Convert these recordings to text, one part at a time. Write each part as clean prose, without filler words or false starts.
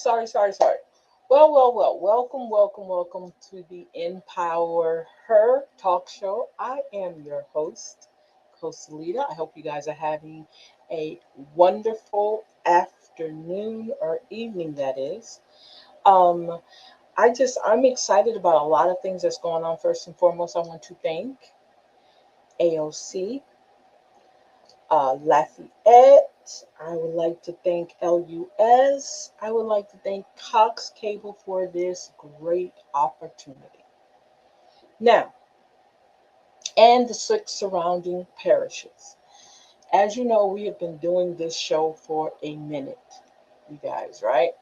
Sorry. Well. Welcome to the Empower Her talk show. I am your host, Cosalita. I hope you guys are having a wonderful afternoon or evening, that is. Um, I'm excited about a lot of things that's going on. First and foremost, I want to thank AOC, Lafayette. I would like to thank LUS. I would like to thank Cox Cable for this great opportunity. Now, and the six surrounding parishes. As you know, we have been doing this show for a minute, you guys, right?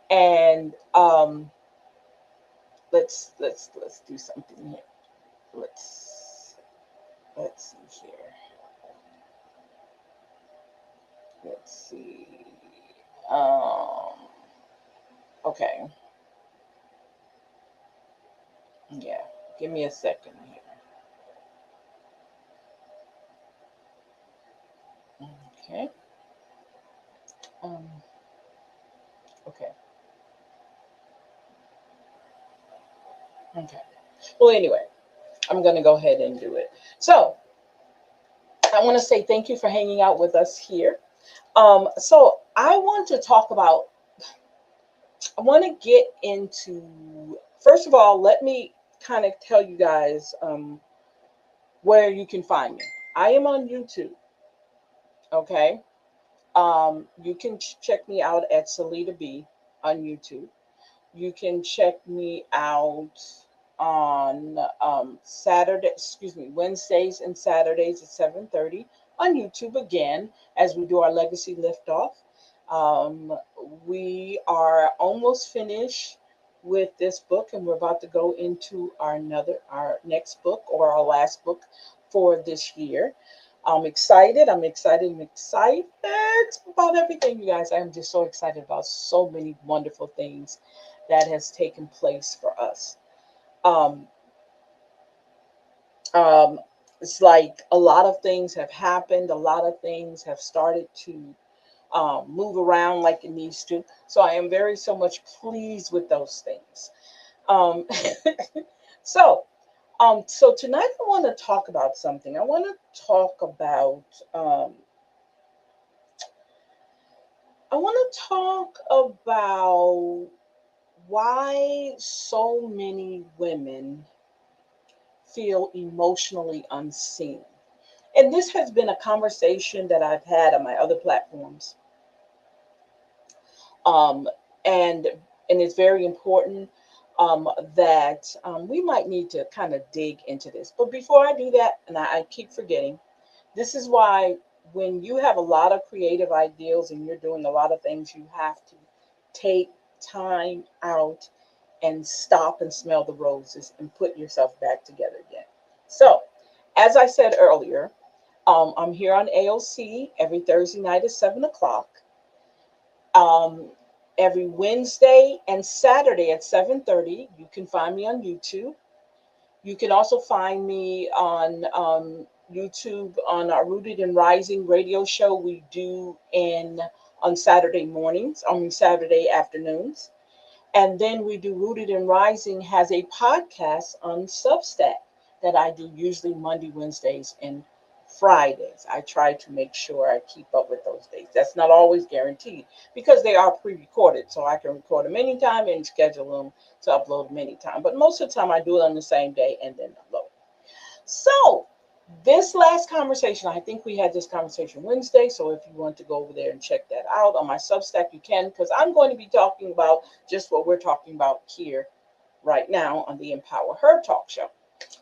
And let's do something here. Let's let's see here. Let's see. Um, okay. Yeah, give me a second here. Okay. Um, okay. Okay. Well, anyway, I'm going to go ahead and do it. So, I want to say thank you for hanging out with us here. So I want to talk about, I want to get into, first of all, let me kind of tell you guys where you can find me. I am on YouTube. Okay. You can check me out at Salita B on YouTube. You can check me out on Wednesdays and Saturdays at 7:30 on YouTube again as we do our legacy liftoff. Um, we are almost finished with this book, and we're about to go into our next book or our last book for this year. I'm excited about everything, you guys. I'm just so excited about so many wonderful things that has taken place for us. Um, um, it's like a lot of things have happened, a lot of things have started to move around like it needs to. So I am very so much pleased with those things. Um, so, so tonight I want to talk about something. I want to talk about. I want to talk about why so many women feel emotionally unseen. And this has been a conversation that I've had on my other platforms. Um, and and it's very important that we might need to kind of dig into this. But before I do that, and I keep forgetting, this is why when you have a lot of creative ideals and you're doing a lot of things, you have to take time out and stop and smell the roses and put yourself back together again. So, as I said earlier, I'm here on AOC every Thursday night at 7 o'clock. Um, every Wednesday and Saturday at 7:30, you can find me on YouTube. You can also find me on YouTube on our Rooted and Rising radio show we do in on Saturday mornings, I mean Saturday afternoons. And then we do Rooted and Rising has a podcast on Substack that I do usually Monday, Wednesdays, and Fridays. I try to make sure I keep up with those days. That's not always guaranteed because they are pre-recorded, so I can record them anytime and schedule them to upload them anytime. But most of the time, I do it on the same day and then upload. So this last conversation, I think we had this conversation Wednesday. So if you want to go over there and check that out on my Substack, you can, because I'm going to be talking about just what we're talking about here right now on the Empower Her talk show.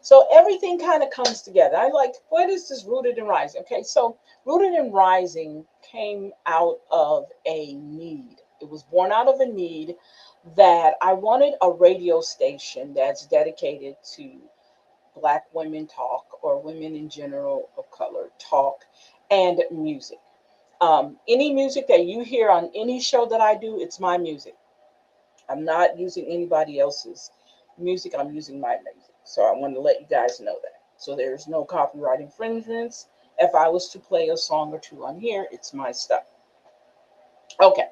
So everything kind of comes together. I like, what is this Rooted and Rising? Okay, so Rooted and Rising came out of a need. It was born out of a need that I wanted a radio station that's dedicated to Black women talk or women in general of color talk and music. Any music that you hear on any show that I do, it's my music. I'm not using anybody else's music. I'm using my music. So I want to let you guys know that. So there's no copyright infringements. If I was to play a song or two on here, it's my stuff. Okay.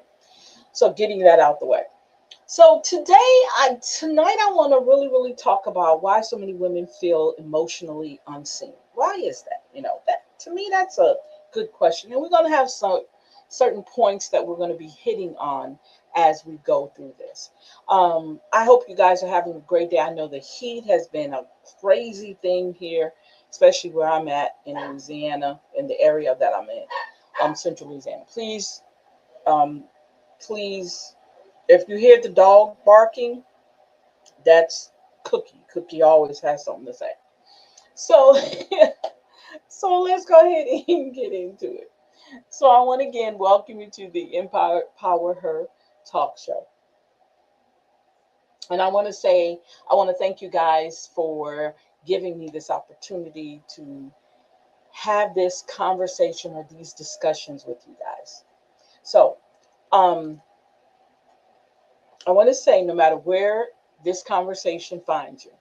So getting that out the way. So tonight I want to really talk about why so many women feel emotionally unseen. Why is that? That to me that's a good question, and we're going to have some certain points that we're going to be hitting on as we go through this. I hope you guys are having a great day. I know the heat has been a crazy thing here, especially where I'm at in Louisiana, in the area that I'm in, Central Louisiana. Um, please, if you hear the dog barking, that's Cookie. Cookie always has something to say. So, so let's go ahead and get into it. So, I want to again welcome you to the Empower Her talk show. And I want to thank you guys for giving me this opportunity to have this conversation or these discussions with you guys. So, um, I want to say no matter where this conversation finds you,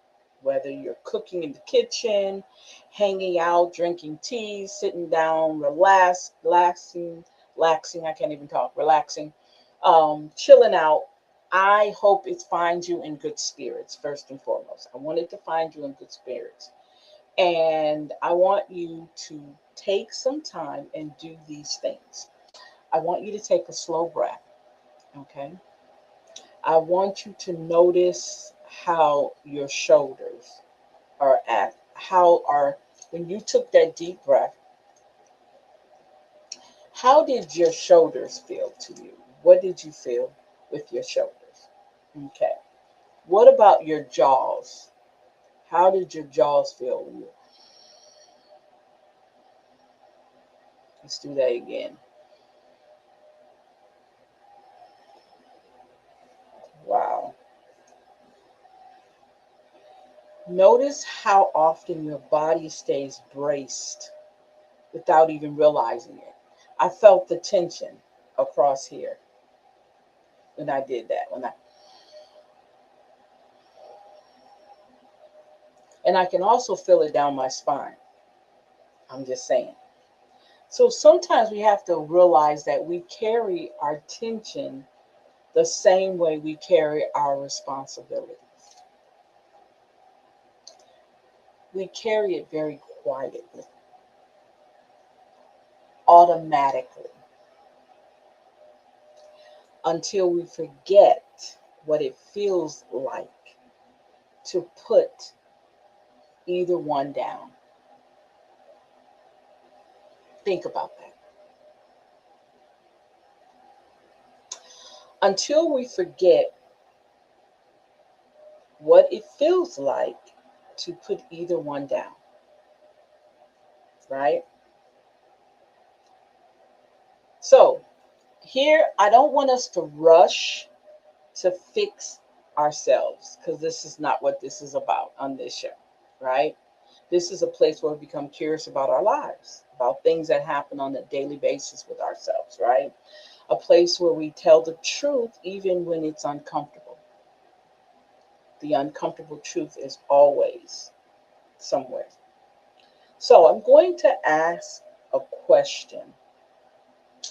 whether you're cooking in the kitchen, hanging out, drinking tea, sitting down, relaxing, I can't even talk, relaxing, chilling out, I hope it finds you in good spirits, first and foremost. I want it to find you in good spirits. And I want you to take some time and do these things. I want you to take a slow breath, okay? I want you to notice how your shoulders are at, when you took that deep breath, how did your shoulders feel to you? What did you feel with your shoulders? Okay. What about your jaws? How did your jaws feel when you, let's do that again. Wow. Notice how often your body stays braced without even realizing it. I felt the tension across here when I did that. And I can also feel it down my spine. I'm just saying. So sometimes we have to realize that we carry our tension the same way we carry our responsibilities. We carry it very quietly, automatically, until we forget what it feels like to put either one down. Think about that. Until we forget what it feels like to put either one down, right? So, here, I don't want us to rush to fix ourselves because this is not what this is about on this show, right? This is a place where we become curious about our lives, about things that happen on a daily basis with ourselves, right? A place where we tell the truth even when it's uncomfortable. The uncomfortable truth is always somewhere. So I'm going to ask a question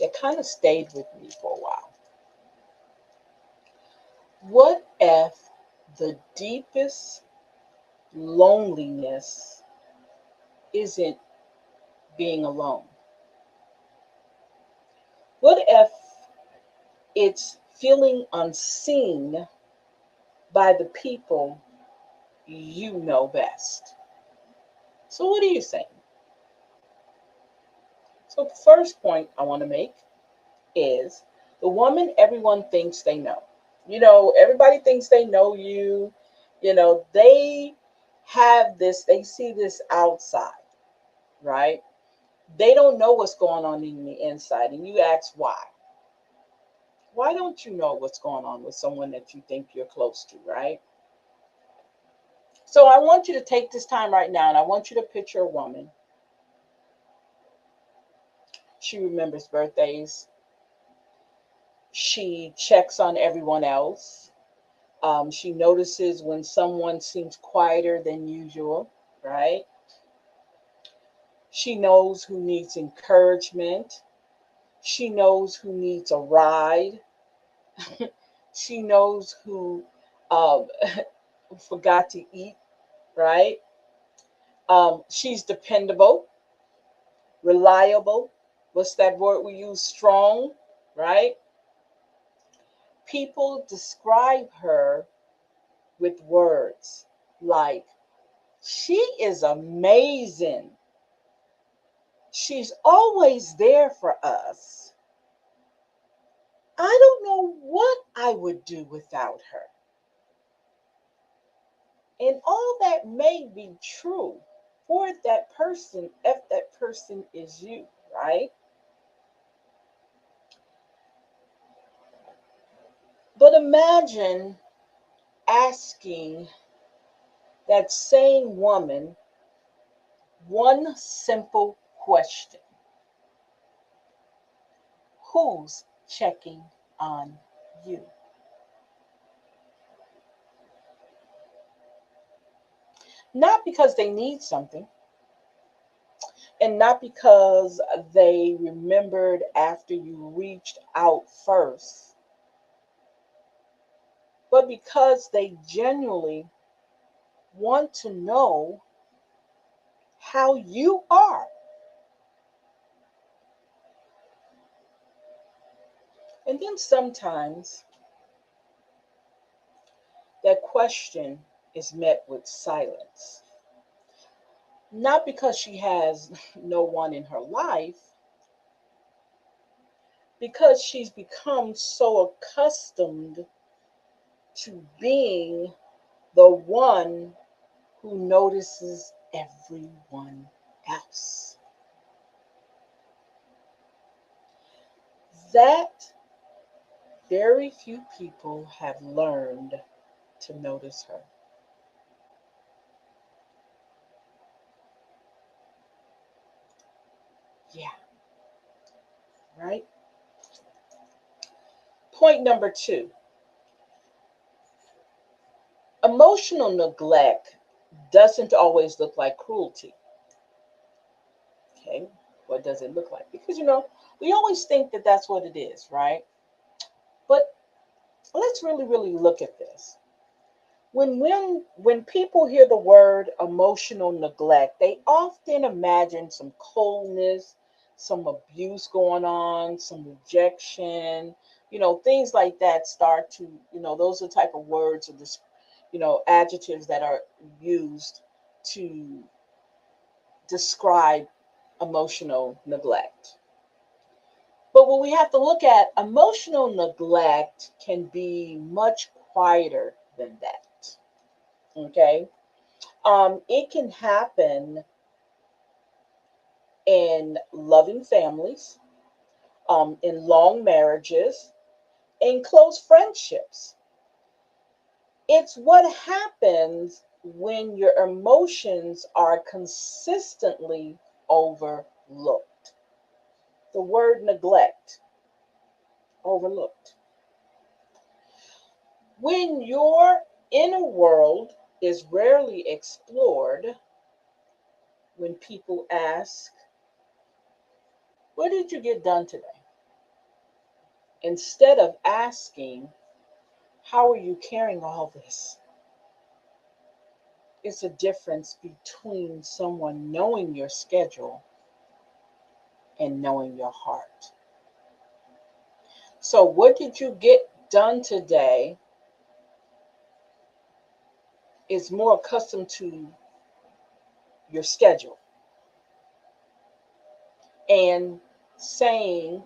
that kind of stayed with me for a while. What if the deepest loneliness isn't being alone? What if it's feeling unseen by the people you know best? So, what do you think? So, the first point I want to make is the woman everyone thinks they know. Everybody thinks they know you. They have this, they see this outside, right? They don't know what's going on in the inside. And you ask why. Why don't you know what's going on with someone that you think you're close to, right? So I want you to take this time right now and I want you to picture a woman. She remembers birthdays. She checks on everyone else. She notices when someone seems quieter than usual, right? She knows who needs encouragement. She knows who needs a ride. She knows who um, forgot to eat, right? She's dependable, reliable. What's that word we use? Strong, right? People describe her with words like, she is amazing. She's always there for us. I don't know what I would do without her. And all that may be true for that person if that person is you, right? But imagine asking that same woman one simple question: who's checking on you? Not because they need something, and not because they remembered after you reached out first, but because they genuinely want to know how you are. And then sometimes that question is met with silence. Not because she has no one in her life, because she's become so accustomed to being the one who notices everyone else. That very few people have learned to notice her. Yeah, right? Point number two: emotional neglect doesn't always look like cruelty. Okay, what does it look like? Because, we always think that that's what it is, right? But let's really, really look at this. When people hear the word emotional neglect, they often imagine some coldness, some abuse going on, some rejection, things like that start to, those are the type of words or this, adjectives that are used to describe emotional neglect. But what we have to look at, emotional neglect can be much quieter than that. Okay. It can happen in loving families, in long marriages, in close friendships. It's what happens when your emotions are consistently overlooked. The word neglect, overlooked. When your inner world is rarely explored, when people ask, what did you get done today? Instead of asking, how are you carrying all this? It's a difference between someone knowing your schedule and knowing your heart. So, what did you get done today is more accustomed to your schedule, and saying,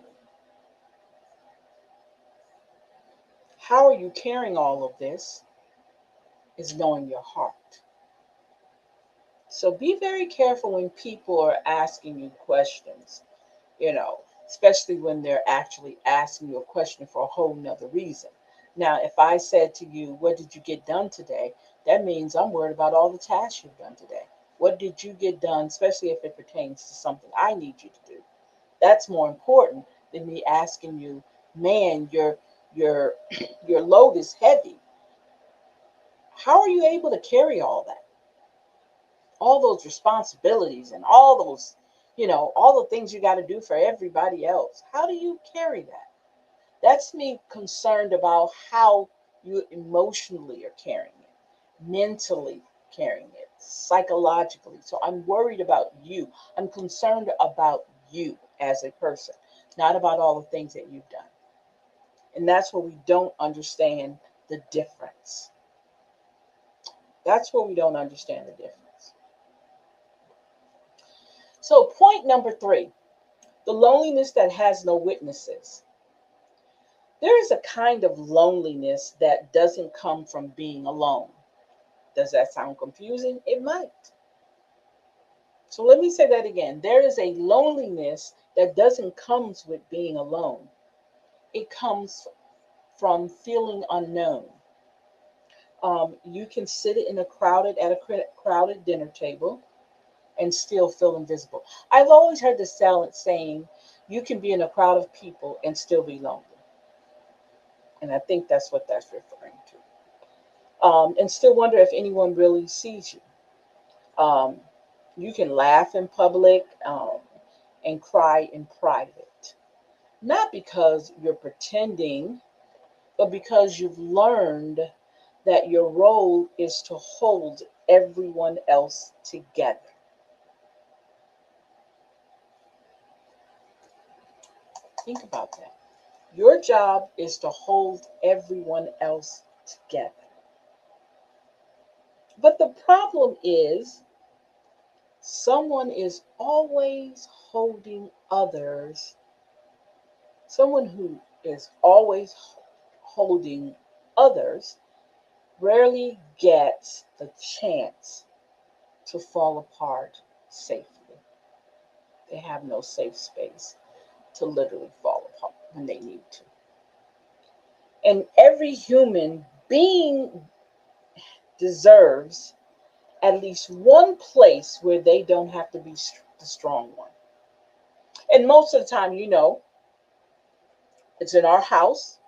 how are you carrying all of this, is knowing your heart. So, be very careful when people are asking you questions, especially when they're actually asking you a question for a whole nother reason. Now, if I said to you, what did you get done today? That means I'm worried about all the tasks you've done today. What did you get done, especially if it pertains to something I need you to do? That's more important than me asking you, man, your your load is heavy. How are you able to carry all that? All those responsibilities and all those, all the things you got to do for everybody else. How do you carry that? That's me concerned about how you emotionally are carrying it, mentally carrying it, psychologically. So I'm worried about you. I'm concerned about you as a person, not about all the things that you've done. And that's where we don't understand the difference. That's where we don't understand the difference. So, point number three, the loneliness that has no witnesses. There is a kind of loneliness that doesn't come from being alone. Does that sound confusing? It might. So let me say that again. There is a loneliness that doesn't come with being alone. It comes from feeling unknown. You can sit in a crowded at a crowded dinner table and still feel invisible. I've always heard the salad saying, "You can be in a crowd of people and still be lonely," and I think that's what that's referring to. And still wonder if anyone really sees you. Um, you can laugh in public and cry in private, not because you're pretending, but because you've learned that your role is to hold everyone else together. Think about that. Your job is to hold everyone else together. But the problem is, someone is always holding others, someone who is always holding others rarely gets the chance to fall apart safely. They have no safe space to literally fall apart when they need to. And every human being deserves at least one place where they don't have to be the strong one. And most of the time, it's in our house,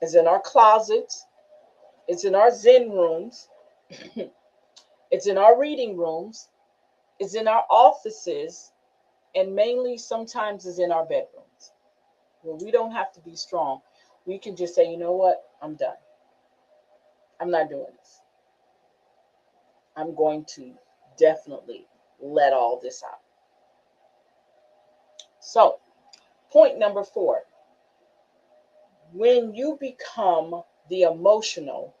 it's in our closets, it's in our Zen rooms, it's in our reading rooms, it's in our offices, and mainly sometimes it's in our bedrooms where we don't have to be strong. We can just say, you know what, I'm done. I'm not doing this. I'm going to definitely let all this out. So, point number four, when you become the emotional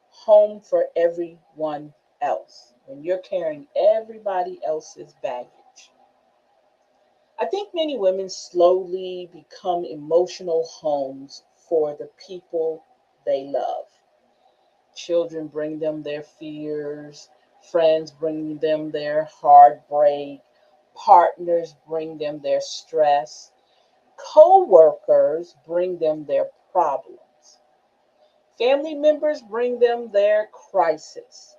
home for everyone else, when you're carrying everybody else's baggage. I think many women slowly become emotional homes for the people they love. Children bring them their fears, friends bring them their heartbreak, partners bring them their stress, co-workers bring them their problems. Family members bring them their crisis.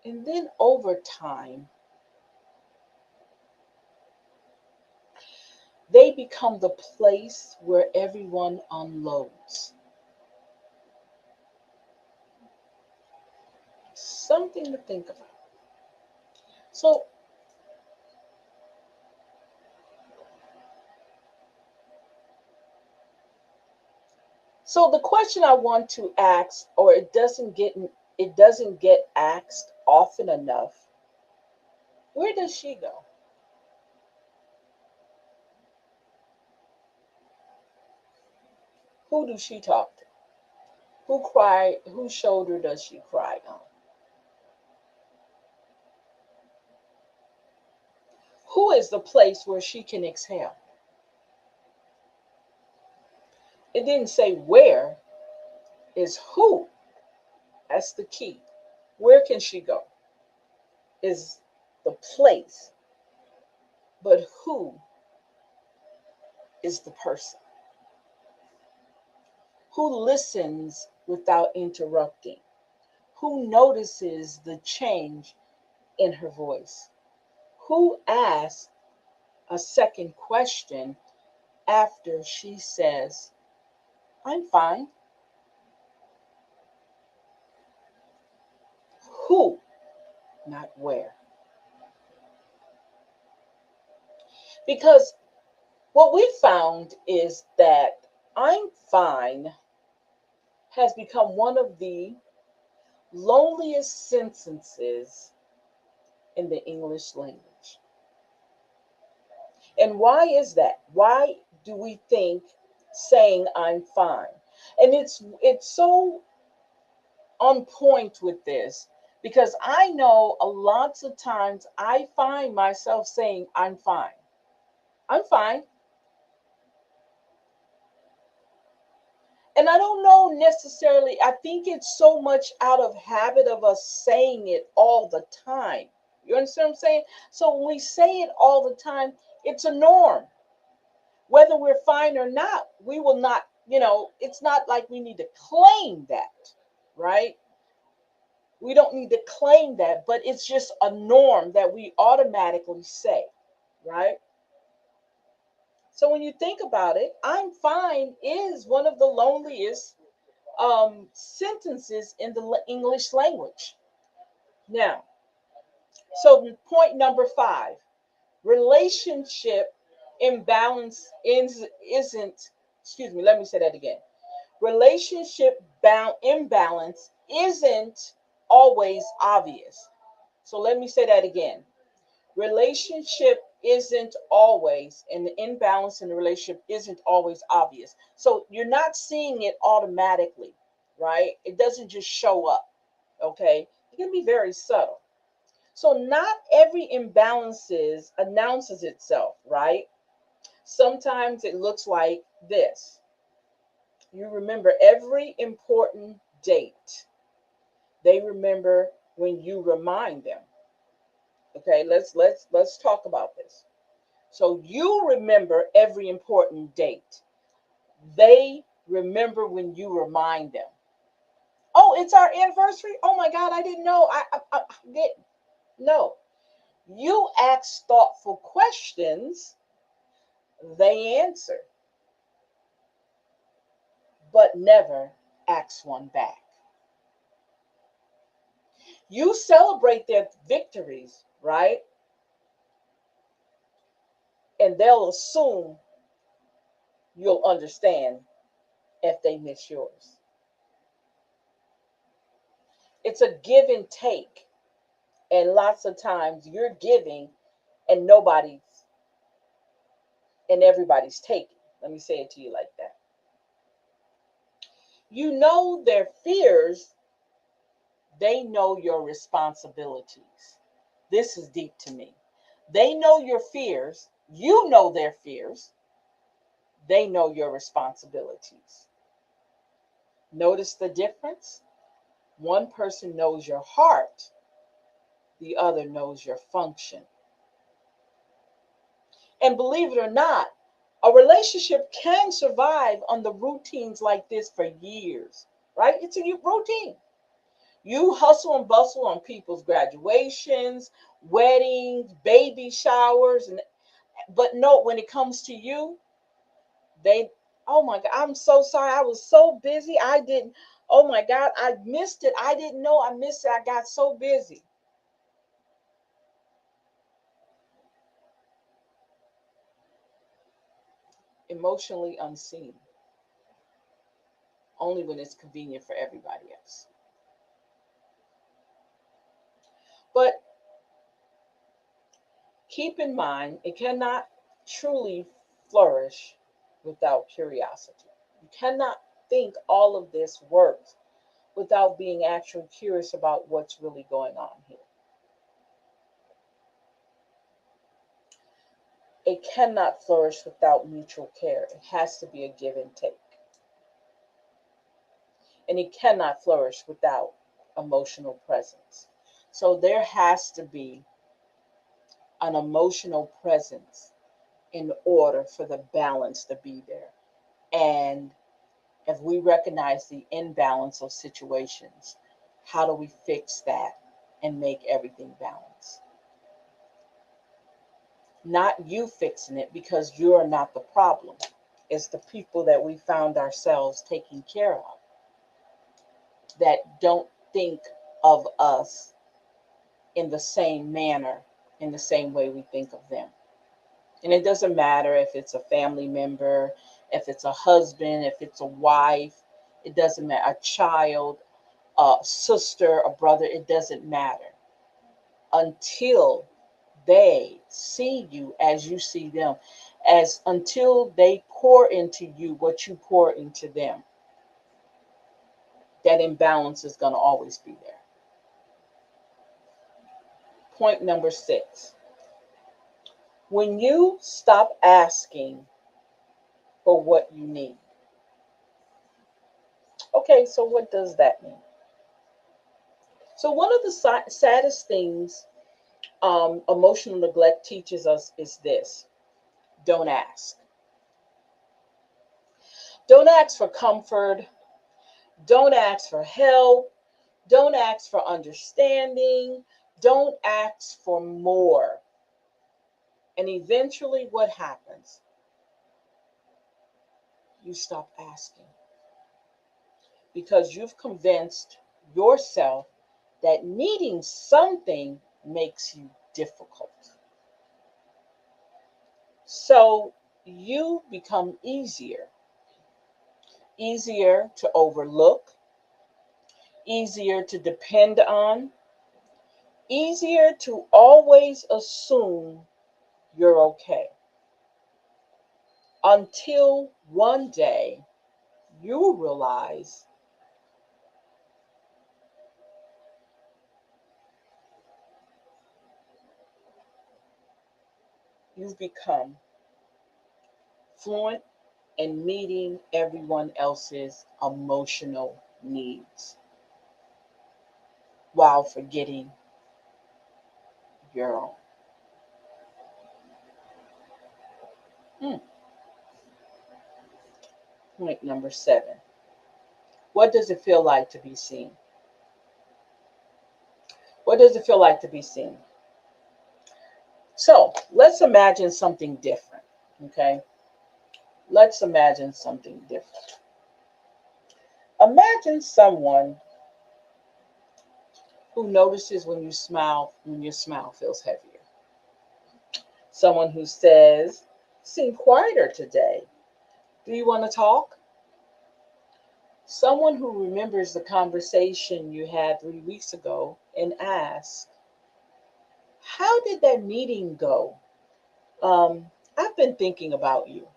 And then over time, they become the place where everyone unloads. Something to think about. So, so the question I want to ask, or it doesn't get asked often enough. Where does she go? Who does she talk to? Who cry? Whose shoulder does she cry on? Who is the place where she can exhale? It didn't say where, is who. That's the key. Where can she go? Is the place, but who is the person? Who listens without interrupting? Who notices the change in her voice? Who asks a second question after she says, "I'm fine"? Who, not where. Because What we found is that I'm fine has become one of the loneliest sentences in the English language. And why is that? Why do we think saying I'm fine? And it's so on point with this because I know a lots of times I find myself saying I'm fine. I'm fine. And I don't know necessarily, I think it's so much out of habit of us saying it all the time. You understand what I'm saying? So when we say it all the time, it's a norm. Whether we're fine or not, we will not, it's not like we need to claim that, right? We don't need to claim that, but it's just a norm that we automatically say, right? So when you think about it, I'm fine is one of the loneliest sentences in the English language. Now, so point number 5, relationship imbalance isn't, excuse me, let me say that again. Relationship bound imbalance isn't always obvious. So let me say that again. Relationship isn't always, and the imbalance in the relationship isn't always obvious. So you're not seeing it automatically, right? It doesn't just show up, okay? It can be very subtle. So not every imbalances announces itself, right? Sometimes it looks like this. You remember every important date. They remember when you remind them. Okay, let's talk about this. So you remember every important date. They remember when you remind them. Oh, it's our anniversary. Oh my God, I didn't know. I did no. You ask thoughtful questions. They answer, but never ask one back. You celebrate their victories, right? And they'll assume you'll understand if they miss yours. It's a give and take. And lots of times you're giving and nobody's and everybody's taking. Let me say it to you like that. You know their fears, they know your responsibilities. This is deep to me. They know your fears, you know their fears, they know your responsibilities. Notice the difference? One person knows your heart, the other knows your function. And believe it or not, a relationship can survive on the routines like this for years, right? It's a routine. You hustle and bustle on people's graduations, weddings, baby showers, and but no, when it comes to you, they, oh my God, I'm so sorry. I was so busy. I didn't, oh my God, I missed it. I didn't know I missed it. I got so busy. Emotionally unseen, only when it's convenient for everybody else. But keep in mind, it cannot truly flourish without curiosity. You cannot think all of this works without being actually curious about what's really going on here. It cannot flourish without mutual care. It has to be a give and take. And it cannot flourish without emotional presence. So there has to be an emotional presence in order for the balance to be there. And if we recognize the imbalance of situations, how do we fix that and make everything balance? Not you fixing it because you're not the problem. It's the people that we found ourselves taking care of that don't think of us in the same manner, in the same way we think of them. And it doesn't matter if it's a family member, if it's a husband, if it's a wife, it doesn't matter, a child, a sister, a brother, it doesn't matter until they see you as you see them, as until they pour into you what you pour into them. That imbalance is going to always be there. Point number 6. When you stop asking for what you need. Okay, so what does that mean? So, one of the saddest things emotional neglect teaches us is this: don't ask. Don't ask for comfort. Don't ask for help. Don't ask for understanding. Don't ask for more. And eventually, what happens? You stop asking because you've convinced yourself that needing something makes you difficult. So you become easier to overlook, easier to depend on, easier to always assume you're okay. Until one day you realize you've become fluent in meeting everyone else's emotional needs while forgetting your own. Hmm. Point number 7. What does it feel like to be seen? What does it feel like to be seen? So let's imagine something different. Okay. Let's imagine something different. Imagine someone who notices when your smile feels heavier. Someone who says, seem quieter today. Do you want to talk? Someone who remembers the conversation you had 3 weeks ago and asks, how did that meeting go? I've been thinking about you.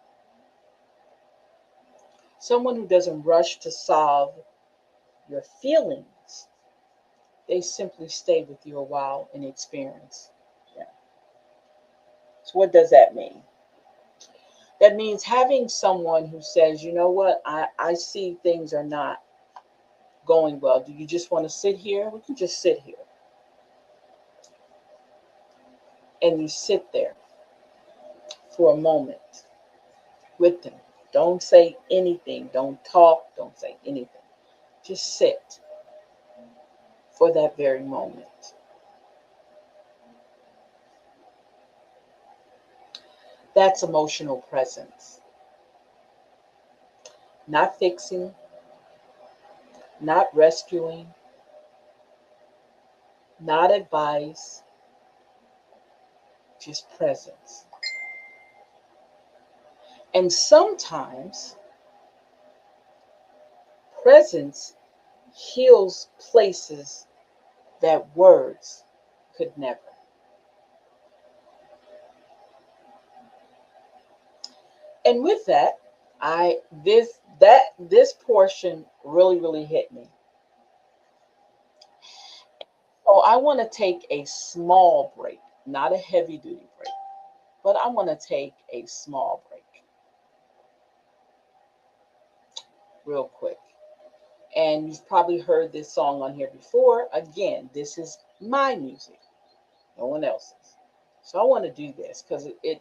Someone who doesn't rush to solve your feelings, they simply stay with you a while and experience. Yeah. So, what does that mean? That means having someone who says, you know what, I see things are not going well. Do you just want to sit here? We can just sit here. And you sit there for a moment with them. Don't say anything. Don't talk. Don't say anything. Just sit for that very moment. That's emotional presence. Not fixing, not rescuing, not advice, just presence. And sometimes presence heals places that words could never. And with that, I this portion really hit me. So I want to take a small break, not a heavy duty break, but I want to take a small break real quick. And you've probably heard this song on here before. Again, this is my music, no one else's. So I want to do this because it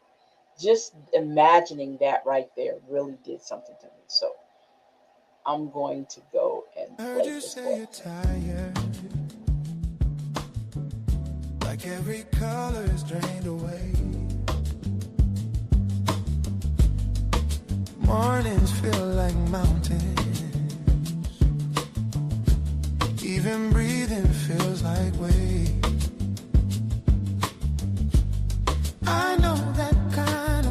just imagining that right there really did something to me. So I'm going to go and Heard play you this say for you're tired, like every color is drained away. Mornings feel like mountains, even breathing feels like weight. I know that kind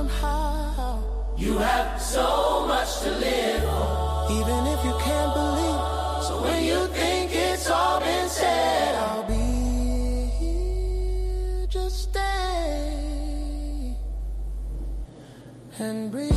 somehow. You have so much to live for. Even if you can't believe. So when you think it's all been said, I'll be here. Just stay and breathe.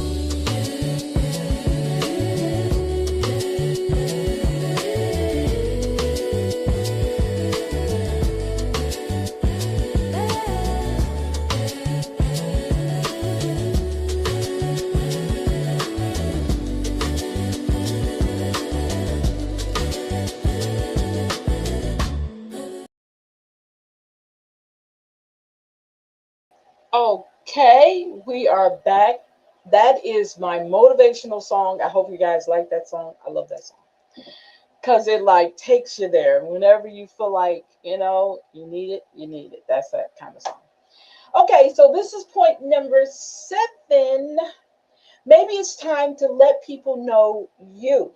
Okay, we are back. That is my motivational song. I hope you guys like that song. I love that song because it like takes you there. Whenever you feel like you need it, you need it. That's that kind of song. Okay, so this is point number 7. Maybe it's time to let people know you.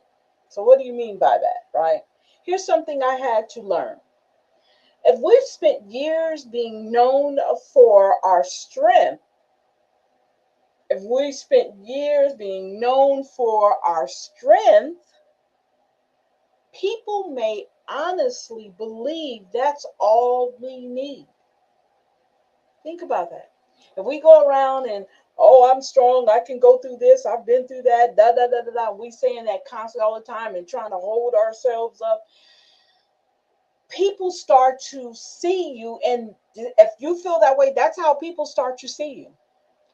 So, what do you mean by that, right? Here's something I had to learn. If we've spent years being known for our strength, if we spent years being known for our strength, people may honestly believe that's all we need. Think about that. If we go around and, oh, I'm strong, I can go through this, I've been through that, da da da da da, we saying that constantly all the time and trying to hold ourselves up, people start to see you. And if you feel that way, that's how people start to see you.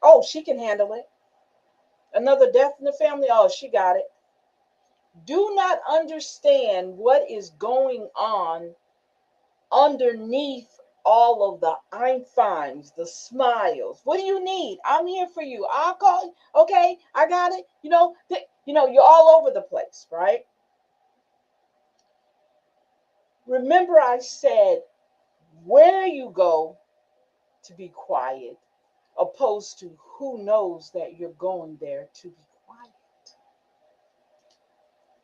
Oh, she can handle it. Another death in the family, oh, she got it. Do not understand what is going on underneath all of the I'm fines, the smiles. What do you need? I'm here for you. I'll call you. Okay, I got it. You're all over the place, right? Remember, I said where you go to be quiet, opposed to who knows that you're going there to be quiet.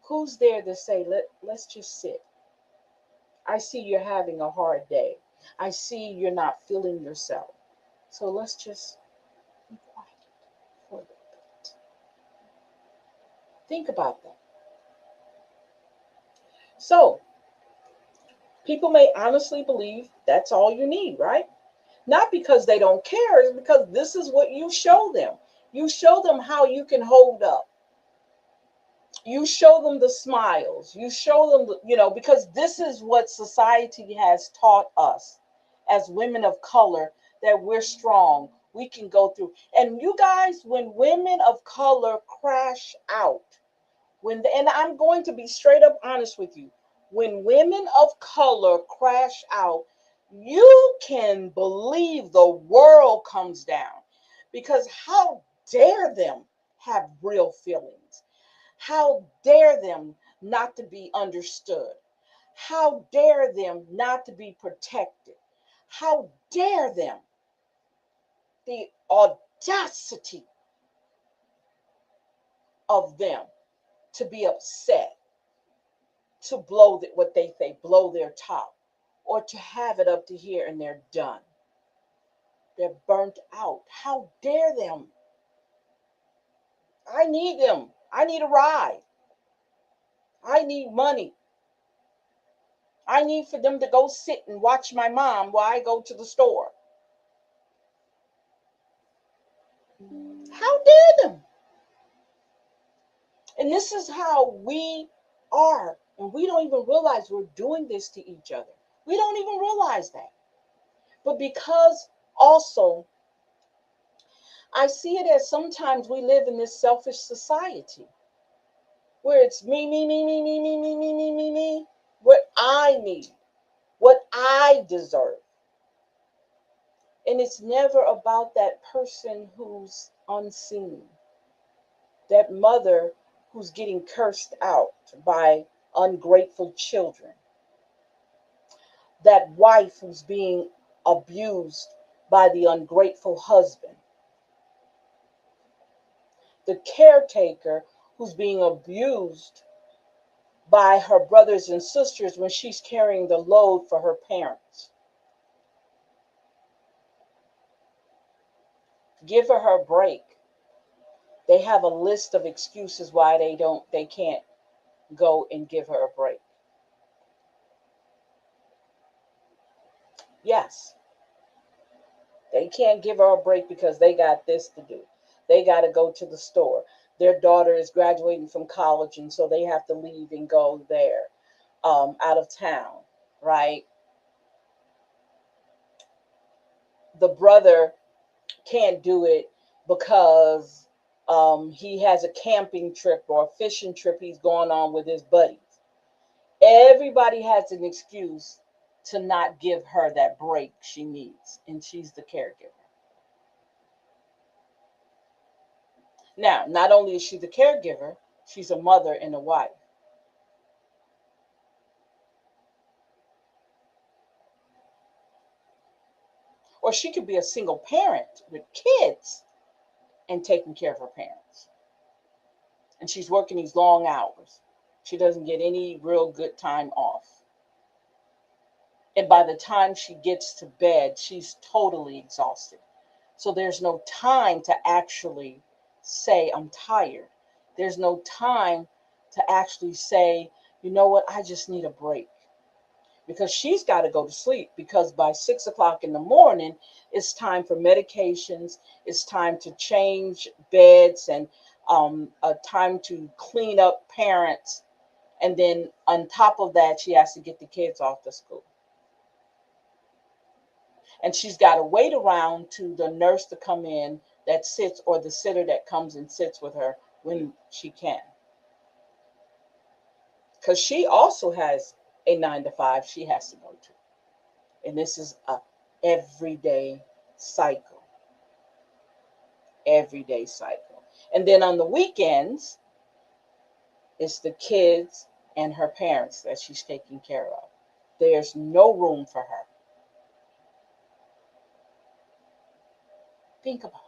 Who's there to say, let's just sit. I see you're having a hard day. I see you're not feeling yourself. So let's just be quiet for a little bit. Think about that. So people may honestly believe that's all you need, right? Not because they don't care, it's because this is what you show them. You show them how you can hold up. You show them the smiles. You show them, because this is what society has taught us as women of color, that we're strong. We can go through. And you guys, when women of color crash out, and I'm going to be straight up honest with you, when women of color crash out, you can believe the world comes down, because how dare them have real feelings? How dare them not to be understood? How dare them not to be protected? How dare them? The audacity of them to be upset, to blow what they say, blow their top, or to have it up to here and they're done. They're burnt out. How dare them? I need them. I need a ride. I need money. I need for them to go sit and watch my mom while I go to the store. How dare them? And this is how we are. And we don't even realize we're doing this to each other. We don't even realize that. But because also, I see it as sometimes we live in this selfish society where it's me, me, me, me, me, me, me, me, me, me, me, what I need, what I deserve. And it's never about that person who's unseen, that mother who's getting cursed out by ungrateful children, that wife who's being abused by the ungrateful husband, the caretaker who's being abused by her brothers and sisters when she's carrying the load for her parents. Give her her break. They have a list of excuses why they can't go and give her a break. Yes, they can't give her a break because they got this to do. They got to go to the store. Their daughter is graduating from college, and so they have to leave and go there, out of town, right? The brother can't do it because he has a camping trip or a fishing trip he's going on with his buddies. Everybody has an excuse to not give her that break she needs, and she's the caregiver. Now, not only is she the caregiver, she's a mother and a wife. Or she could be a single parent with kids and taking care of her parents. And she's working these long hours. She doesn't get any real good time off. And by the time she gets to bed, she's totally exhausted. So there's no time to actually say, I'm tired. There's no time to actually say, you know what, I just need a break. Because she's got to go to sleep because by 6 o'clock in the morning, it's time for medications, it's time to change beds, and a time to clean up parents. And then on top of that, she has to get the kids off to school. And she's got to wait around to the nurse to come in that sits, or the sitter that comes and sits with her when she can. Because she also has a 9 to 5 she has to go to. And this is a everyday cycle, everyday cycle. And then on the weekends, it's the kids and her parents that she's taking care of. There's no room for her. Think about that.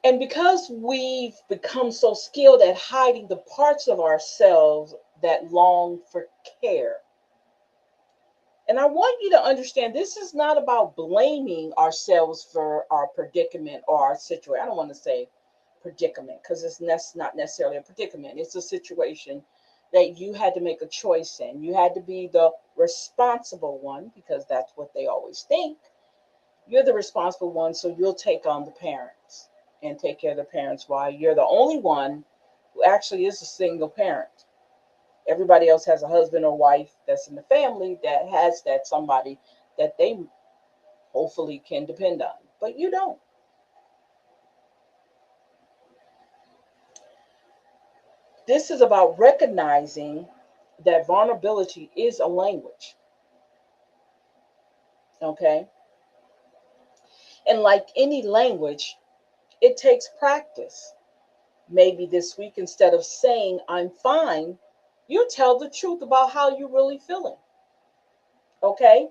And because we've become so skilled at hiding the parts of ourselves that long for care, and I want you to understand this is not about blaming ourselves for our predicament or our situation. I don't want to say predicament because it's not necessarily a predicament. It's a situation that you had to make a choice in. You had to be the responsible one because that's what they always think. You're the responsible one, so you'll take on the parents and take care of the parents while you're the only one who actually is a single parent. Everybody else has a husband or wife that's in the family that has that somebody that they hopefully can depend on, but you don't. This is about recognizing that vulnerability is a language, okay? And like any language, it takes practice. Maybe this week, instead of saying, I'm fine, you tell the truth about how you're really feeling, okay?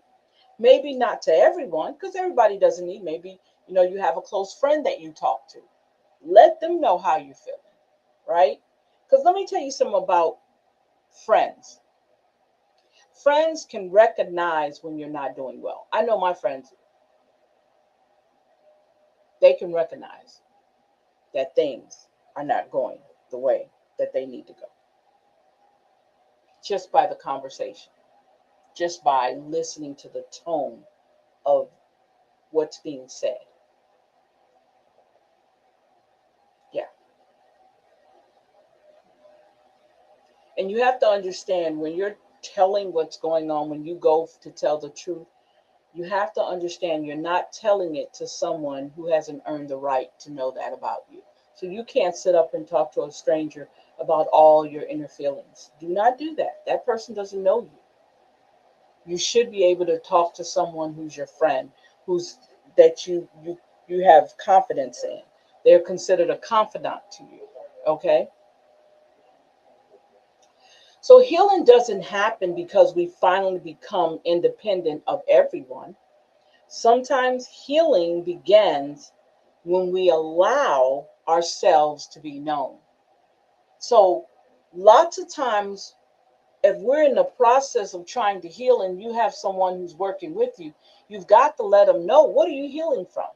Maybe not to everyone, because everybody doesn't need, maybe, you have a close friend that you talk to. Let them know how you're feeling, right? Because let me tell you something about friends. Friends can recognize when you're not doing well. I know my friends, they can recognize that things are not going the way that they need to go just by the conversation, just by listening to the tone of what's being said. Yeah. And you have to understand when you're telling what's going on, when you go to tell the truth, you have to understand you're not telling it to someone who hasn't earned the right to know that about you. So you can't sit up and talk to a stranger about all your inner feelings. Do not do that. That person doesn't know you. You should be able to talk to someone who's your friend, who's that you have confidence in. They're considered a confidant to you. Okay? So healing doesn't happen because we finally become independent of everyone. Sometimes healing begins when we allow ourselves to be known. So, lots of times, if we're in the process of trying to heal and you have someone who's working with you, You've got to let them know, what are you healing from?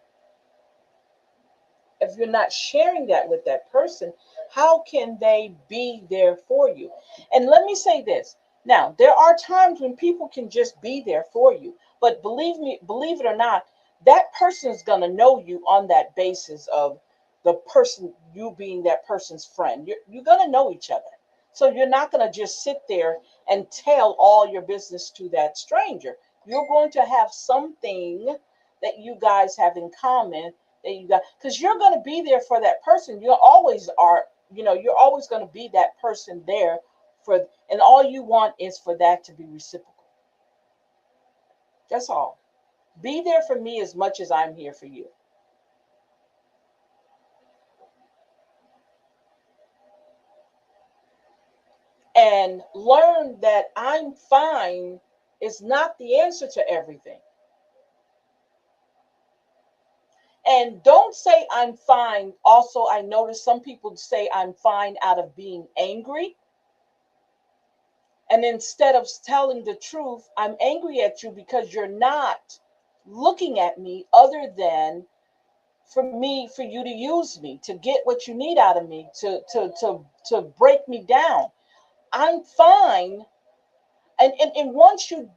If you're not sharing that with that person, how can they be there for you? And let me say this. Now, there are times when people can just be there for you, but believe me, believe it or not, that person is going to know you on that basis of the person, you being that person's friend. You're going to know each other. So you're not going to just sit there and tell all your business to that stranger. You're going to have something that you guys have in common, that you got, because you're going to be there for that person. You always are, you're always going to be that person there for, and all you want is for that to be reciprocal. That's all. Be there for me as much as I'm here for you. And learn that I'm fine is not the answer to everything. And don't say I'm fine. Also, I notice some people say I'm fine out of being angry. And instead of telling the truth, I'm angry at you because you're not looking at me other than for you to use me, to get what you need out of me, to break me down. I'm fine. And once you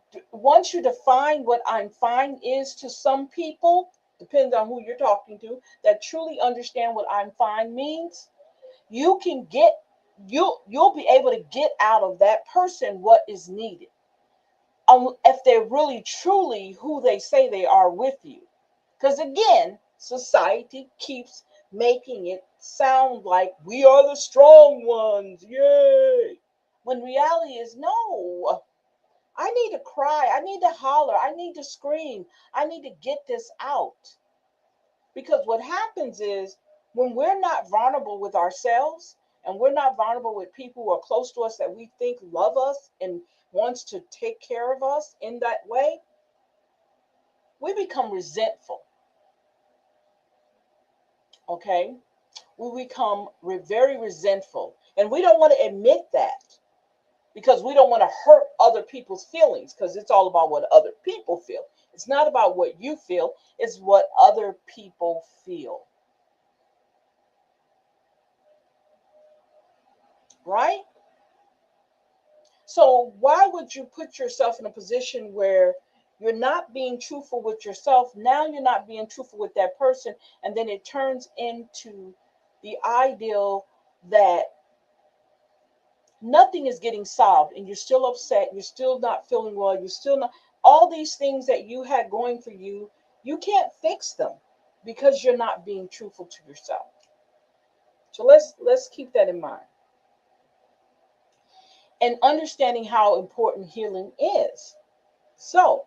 define what I'm fine is to some people, depends on who you're talking to, that truly understand what I'm fine means, you can get you'll be able to get out of that person what is needed, if they're really truly who they say they are with you. Because again, society keeps making it sound like we are the strong ones, yay, when reality is no. I need to cry, I need to holler, I need to scream, I need to get this out. Because what happens is, when we're not vulnerable with ourselves, and we're not vulnerable with people who are close to us that we think love us and wants to take care of us in that way, we become resentful. Okay? We become very resentful. And we don't want to admit that, because we don't want to hurt other people's feelings, because it's all about what other people feel. It's not about what you feel, it's what other people feel. Right? So why would you put yourself in a position where you're not being truthful with yourself? Now you're not being truthful with that person, and then it turns into the ideal that nothing is getting solved, and you're still upset, you're still not feeling well, you're still not, all these things that you had going for you, you can't fix them because you're not being truthful to yourself. So let's keep that in mind, and understanding how important healing is. So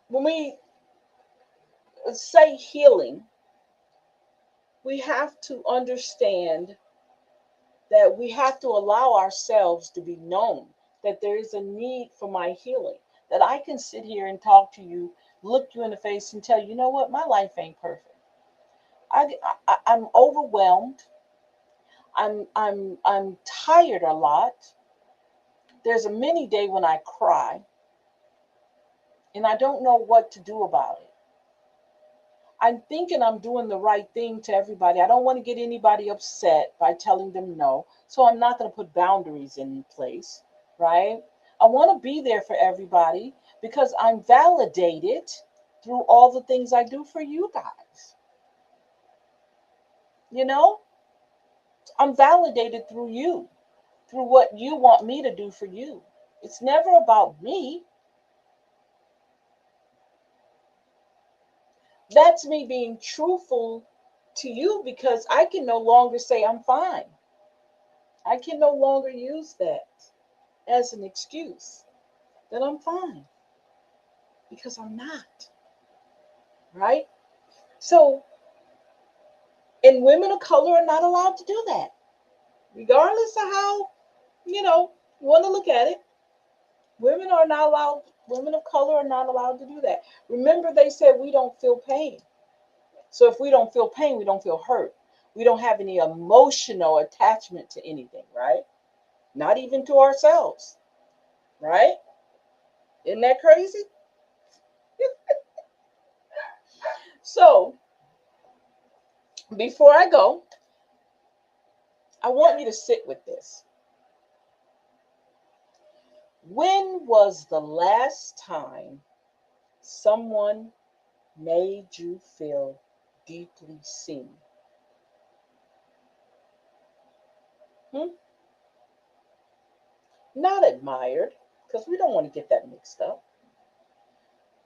when we say healing, we have to understand that we have to allow ourselves to be known, that there is a need for my healing, that I can sit here and talk to you, look you in the face and tell you, you know what, my life ain't perfect. I'm overwhelmed. I'm tired a lot. There's a many day when I cry, and I don't know what to do about it. I'm thinking I'm doing the right thing to everybody. I don't want to get anybody upset by telling them no. So I'm not going to put boundaries in place, right? I want to be there for everybody because I'm validated through all the things I do for you guys. You know, I'm validated through you, through what you want me to do for you. It's never about me. That's me being truthful to you, because I can no longer say I'm fine. I can no longer use that as an excuse that I'm fine, because I'm not, right? So, and women of color are not allowed to do that, regardless of how, you want to look at it. Women are not allowed, women of color are not allowed to do that. Remember, they said we don't feel pain. So if we don't feel pain, we don't feel hurt. We don't have any emotional attachment to anything, right? Not even to ourselves. right? Isn't that crazy? So, before I go, I want you to sit with this. When was the last time someone made you feel deeply seen? Hmm? Not admired, because we don't want to get that mixed up.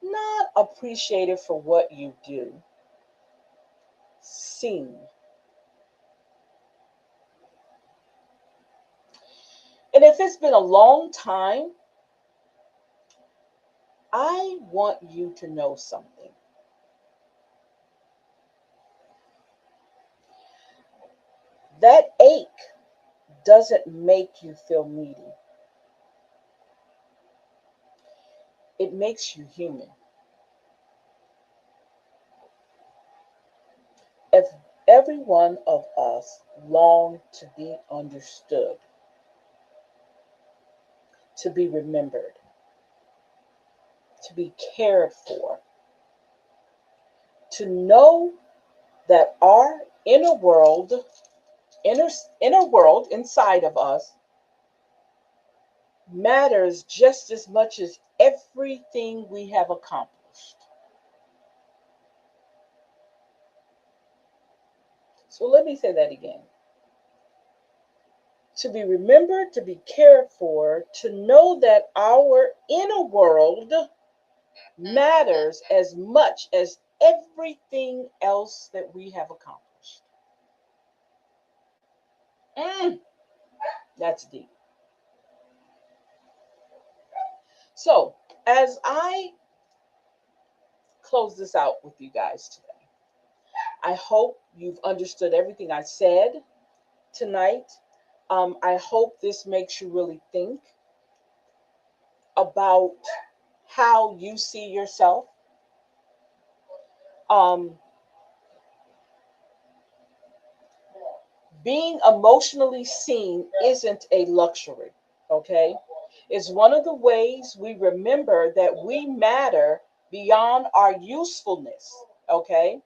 Not appreciated for what you do. Seen. And if it's been a long time, I want you to know something. That ache doesn't make you feel needy, it makes you human. If every one of us long to be understood, to be remembered, to be cared for, to know that our inner, inner world inside of us matters just as much as everything we have accomplished. So let me say that again. To be remembered, to be cared for, to know that our inner world matters as much as everything else that we have accomplished. Mm, that's deep. So, as I close this out with you guys today, I hope you've understood everything I said tonight. I hope this makes you really think about how you see yourself. Um, Being emotionally seen isn't a luxury, okay? It's one of the ways we remember that we matter beyond our usefulness, okay?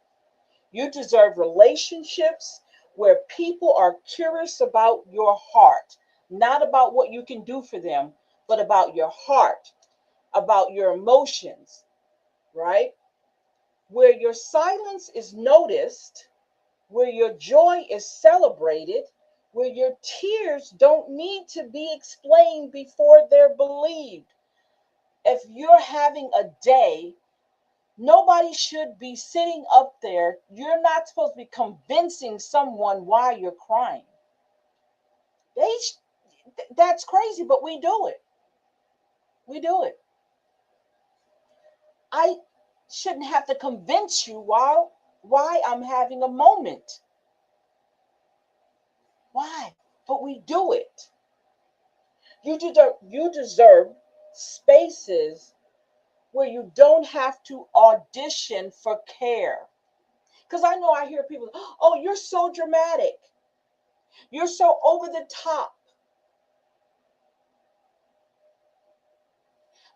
You deserve relationships where people are curious about your heart, not about what you can do for them, but about your heart, about your emotions, right? Where your silence is noticed, where your joy is celebrated, where your tears don't need to be explained before they're believed. If you're having a day, nobody should be sitting up there. You're not supposed to be convincing someone why you're crying. They that's crazy, but we do it. We do it. I shouldn't have to convince you why I'm having a moment. Why? But we do it. You deserve spaces where you don't have to audition for care. Because I know I hear people, oh, you're so dramatic. You're so over the top.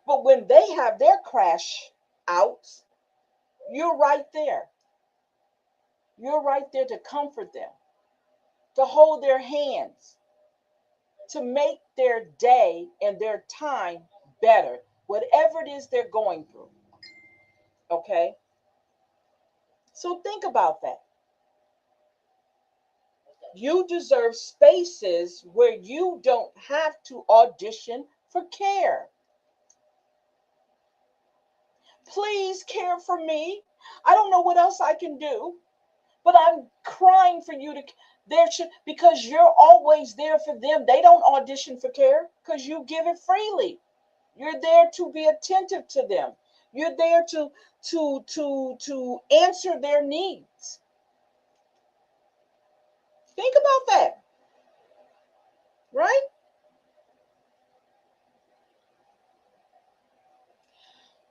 But when they have their crash outs, you're right there. You're right there to comfort them, to hold their hands, to make their day and their time better, whatever it is they're going through. Okay? So think about that. You deserve spaces where you don't have to audition for care. Please care for me. I don't know what else I can do, but I'm crying for you to there should because you're always there for them. They don't audition for care because you give it freely. You're there to be attentive to them. You're there to answer their needs. Think about that, right?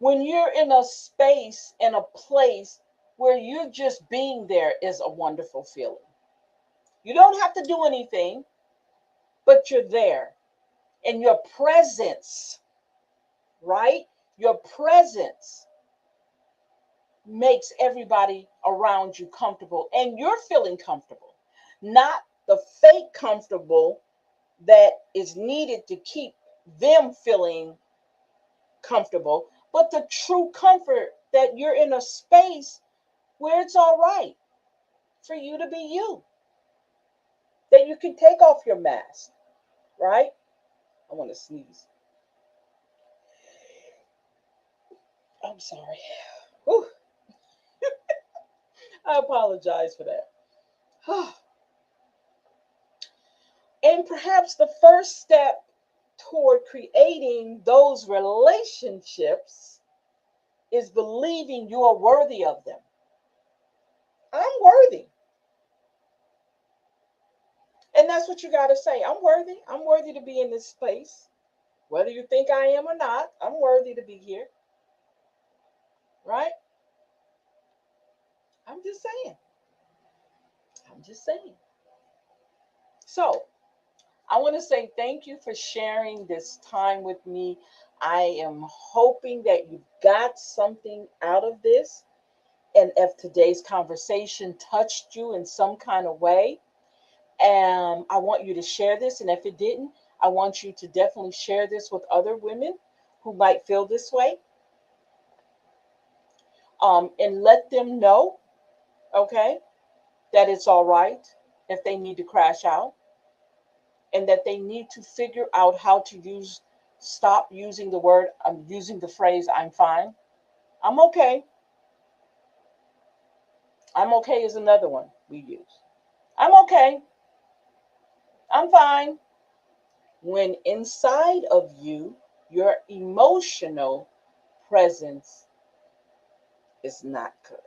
When you're in a space in a place where you're just being there is a wonderful feeling. You don't have to do anything, but you're there. And your presence. right? Your presence makes everybody around you comfortable and you're feeling comfortable, not the fake comfortable that is needed to keep them feeling comfortable, but the true comfort that you're in a space where it's all right for you to be you, that you can take off your mask, right? I want to sneeze. I'm sorry. Whew, I apologize for that. And perhaps the first step toward creating those relationships is believing you are worthy of them. I'm worthy. And that's what you got to say. I'm worthy. I'm worthy to be in this space. Whether you think I am or not, I'm worthy to be here. Right? I'm just saying. I'm just saying. So, I want to say thank you for sharing this time with me. I am hoping that you got something out of this. And if today's conversation touched you in some kind of way, I want you to share this. And if it didn't, I want you to definitely share this with other women who might feel this way, and let them know, okay, that it's all right if they need to crash out and that they need to figure out how to stop using the word, I'm using the phrase, I'm fine. I'm okay. I'm okay is another one we use. I'm okay. I'm fine. When inside of you, your emotional presence is not good.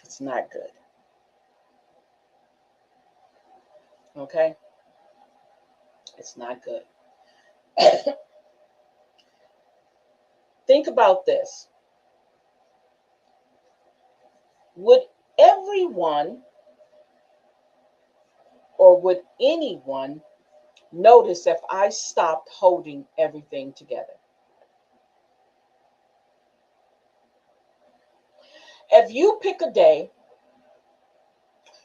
It's not good. Okay? It's not good. Think about this. Would everyone or would anyone notice if I stopped holding everything together? If you pick a day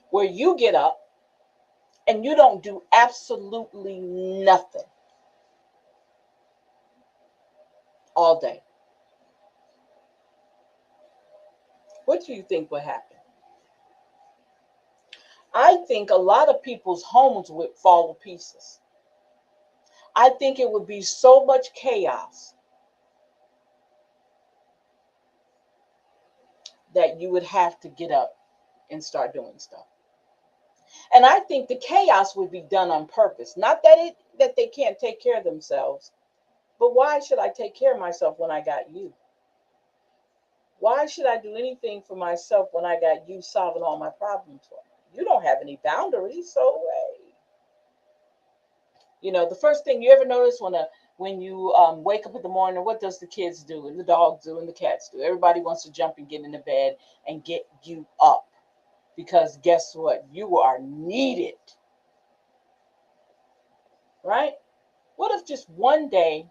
where you get up and you don't do absolutely nothing all day, what do you think would happen? I think a lot of people's homes would fall to pieces. I think it would be so much chaos that you would have to get up and start doing stuff. And I think the chaos would be done on purpose. Not that they can't take care of themselves, but why should I take care of myself when I got you? Why should I do anything for myself when I got you solving all my problems for me? You don't have any boundaries, so hey. The first thing you ever notice when you wake up in the morning, what does the kids do and the dogs do and the cats do? Everybody wants to jump and get in the bed and get you up because guess what? You are needed, right? What if just one day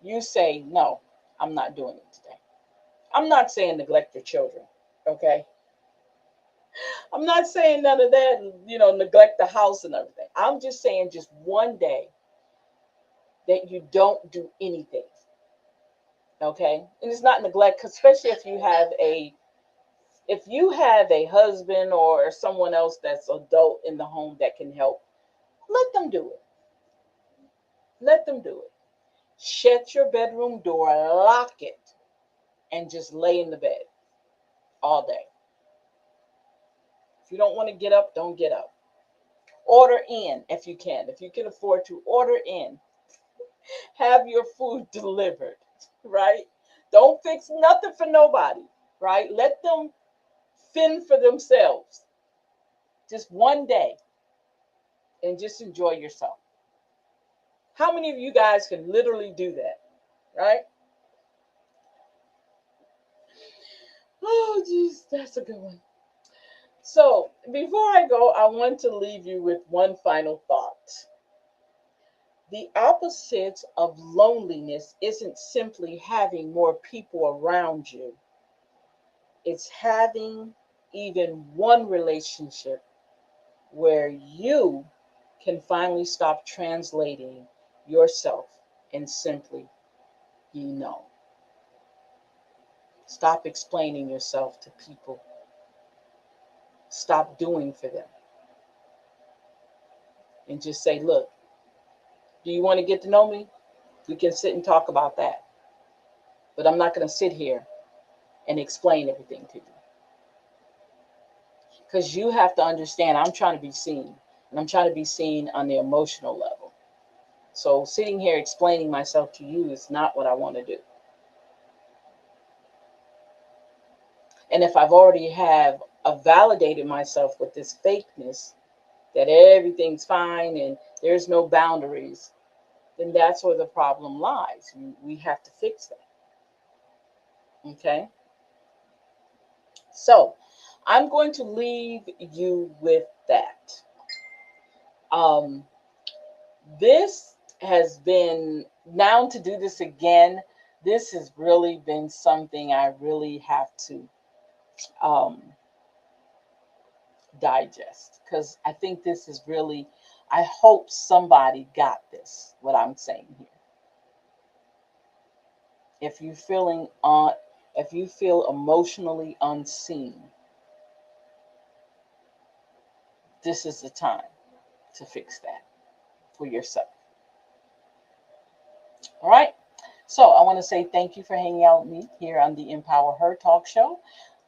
you say, no, I'm not doing it today? I'm not saying neglect your children, okay? I'm not saying none of that, neglect the house and everything. I'm just saying just one day that you don't do anything, okay? And it's not neglect, 'cause especially if you have a husband or someone else that's adult in the home that can help, let them do it. Let them do it. Shut your bedroom door, lock it, and just lay in the bed all day. If you don't want to get up, don't get up. Order in if you can. If you can afford to, order in. Have your food delivered, right? Don't fix nothing for nobody, right? Let them fend for themselves just one day and just enjoy yourself. How many of you guys can literally do that, right? Oh, geez, that's a good one. So, before I go, I want to leave you with one final thought. The opposite of loneliness isn't simply having more people around you, it's having even one relationship where you can finally stop translating yourself and simply you know. Stop explaining yourself to people. Stop doing for them. And just say, look, do you want to get to know me? We can sit and talk about that. But I'm not going to sit here and explain everything to you. Because you have to understand, I'm trying to be seen. And I'm trying to be seen on the emotional level. So sitting here explaining myself to you is not what I want to do. And if I've already have validated myself with this fakeness, that everything's fine and there's no boundaries, then that's where the problem lies. We have to fix that. Okay? So I'm going to leave you with that. Um, this has been, now to do this again, this has really been something I really have to um, digest, because I think this is really, I hope somebody got this, what I'm saying here. If you're feeling if you feel emotionally unseen, this is the time to fix that for yourself. All right. So I want to say thank you for hanging out with me here on the Empower Her Talk Show.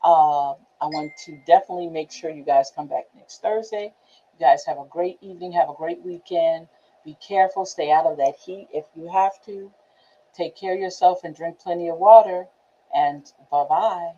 I want to definitely make sure you guys come back next Thursday. You guys have a great evening. Have a great weekend. Be careful. Stay out of that heat if you have to. Take care of yourself and drink plenty of water. And bye bye.